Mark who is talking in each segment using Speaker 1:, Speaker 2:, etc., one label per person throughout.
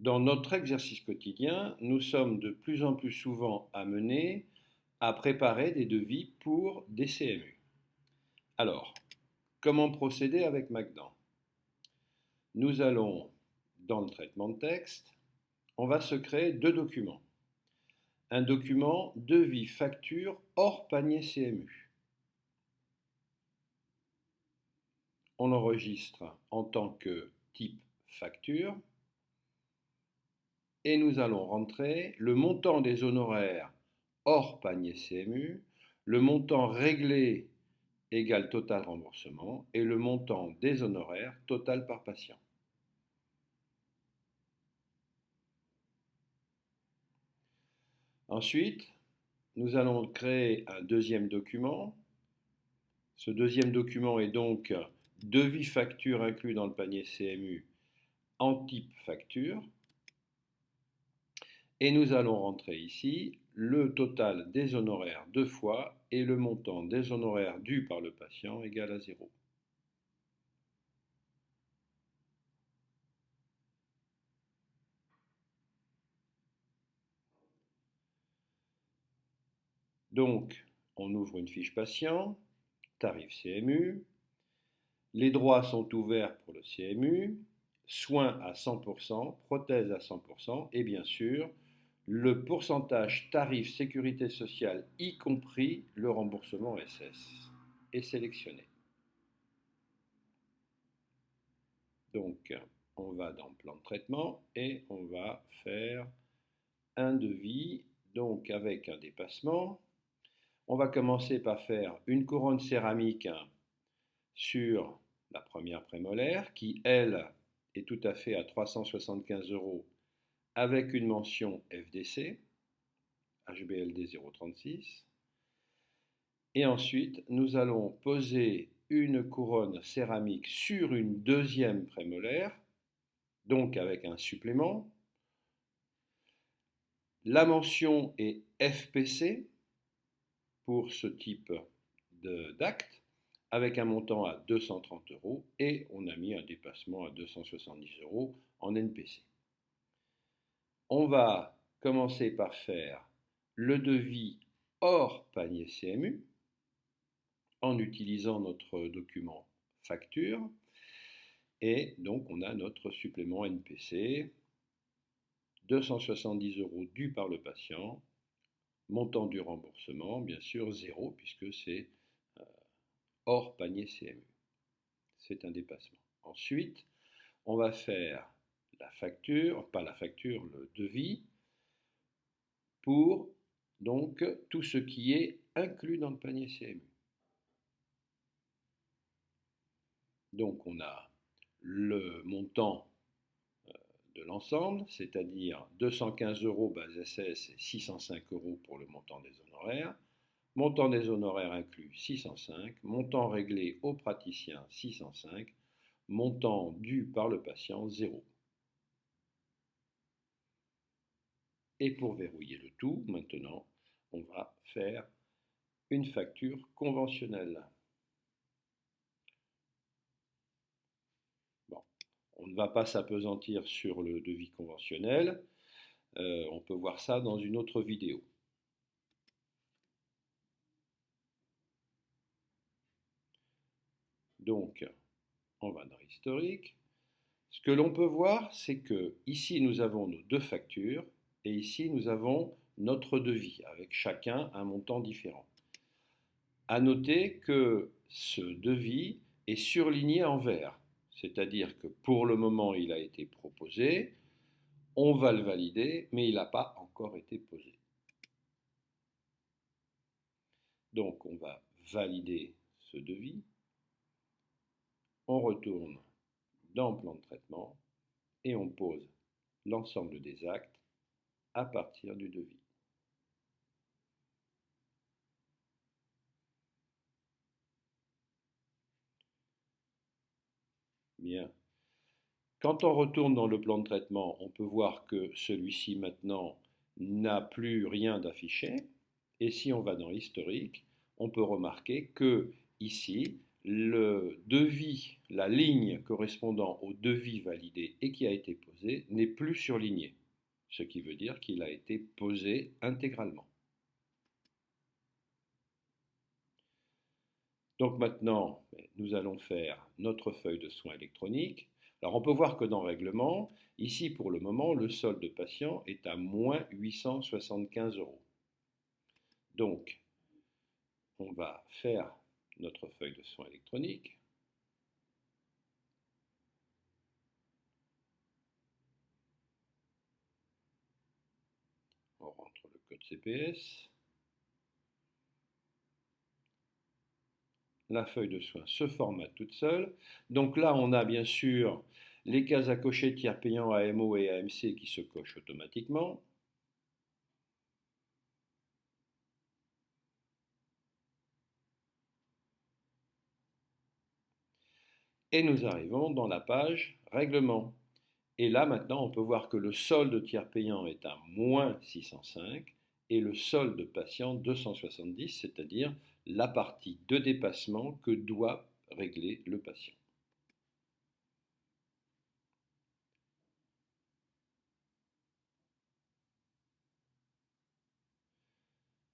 Speaker 1: Dans notre exercice quotidien, nous sommes de plus en plus souvent amenés à préparer des devis pour des CMU. Alors, comment procéder avec Magdan? Nous allons, dans le traitement de texte, on va se créer deux documents. Un document devis facture hors panier CMU. On l'enregistre en tant que type facture et nous allons rentrer le montant des honoraires hors panier CMU, le montant réglé égale total remboursement et le montant des honoraires total par patient. Ensuite, nous allons créer un deuxième document. Ce deuxième document est donc devis facture inclus dans le panier CMU en type facture. Et nous allons rentrer ici le total des honoraires deux fois et le montant des honoraires dus par le patient égal à 0. Donc, on ouvre une fiche patient, tarif CMU, les droits sont ouverts pour le CMU, soins à 100%, prothèses à 100% et bien sûr, le pourcentage tarif sécurité sociale, y compris le remboursement SS, est sélectionné. Donc, on va dans plan de traitement et on va faire un devis, donc avec un dépassement. On va commencer par faire une couronne céramique sur la première prémolaire qui, elle, est tout à fait à 375 € avec une mention FDC, HBLD 036. Et ensuite, nous allons poser une couronne céramique sur une deuxième prémolaire, donc avec un supplément. La mention est FPC pour ce type d'acte, avec un montant à 230 € et on a mis un dépassement à 270 € en NPC. On va commencer par faire le devis hors panier CMU en utilisant notre document facture et donc on a notre supplément NPC, 270 € dus par le patient, montant du remboursement, bien sûr 0 puisque c'est hors panier CMU. C'est un dépassement. Ensuite, on va faire la facture, pas la facture, le devis, pour donc tout ce qui est inclus dans le panier CMU. Donc on a le montant de l'ensemble, c'est-à-dire 215 € base SS et 605 € pour le montant des honoraires. Montant des honoraires inclus 605, montant réglé au praticien 605, montant dû par le patient 0. Et pour verrouiller le tout, maintenant, on va faire une facture conventionnelle. Bon, on ne va pas s'appesantir sur le devis conventionnel, on peut voir ça dans une autre vidéo. Donc, on va dans historique. Ce que l'on peut voir, c'est que ici nous avons nos deux factures et ici nous avons notre devis avec chacun un montant différent. À noter que ce devis est surligné en vert, c'est-à-dire que pour le moment il a été proposé, on va le valider, mais il n'a pas encore été posé. Donc on va valider ce devis, on retourne dans plan de traitement et on pose l'ensemble des actes à partir du devis. Bien. Quand on retourne dans le plan de traitement, on peut voir que celui-ci maintenant n'a plus rien d'affiché. Et si on va dans historique, on peut remarquer que ici, le devis, la ligne correspondant au devis validé et qui a été posé n'est plus surligné, ce qui veut dire qu'il a été posé intégralement. Donc maintenant, nous allons faire notre feuille de soins électronique. Alors on peut voir que dans Règlement, ici pour le moment, le solde patient est à moins 875 euros. Donc, on va faire notre feuille de soins électronique. On rentre le code CPS. La feuille de soins se formate toute seule. Donc là, on a bien sûr les cases à cocher tiers payant AMO et AMC qui se cochent automatiquement. Et nous arrivons dans la page règlement. Et là, maintenant, on peut voir que le solde tiers payant est à moins 605 et le solde patient 270, c'est-à-dire la partie de dépassement que doit régler le patient.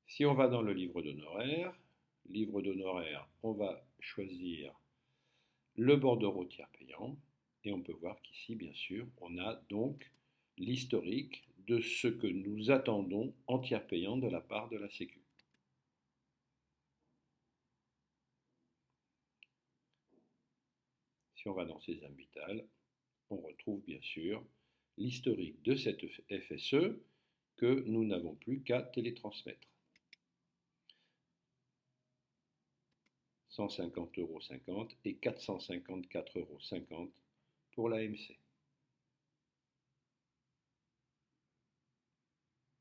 Speaker 1: Si on va dans le livre d'honoraires, on va choisir le bordereau tiers payant et on peut voir qu'ici, bien sûr, on a donc l'historique de ce que nous attendons en tiers payant de la part de la Sécu. Si on va dans Sésame Vital, on retrouve bien sûr l'historique de cette FSE que nous n'avons plus qu'à télétransmettre. 150,50 € et 454,50 € pour l'AMC.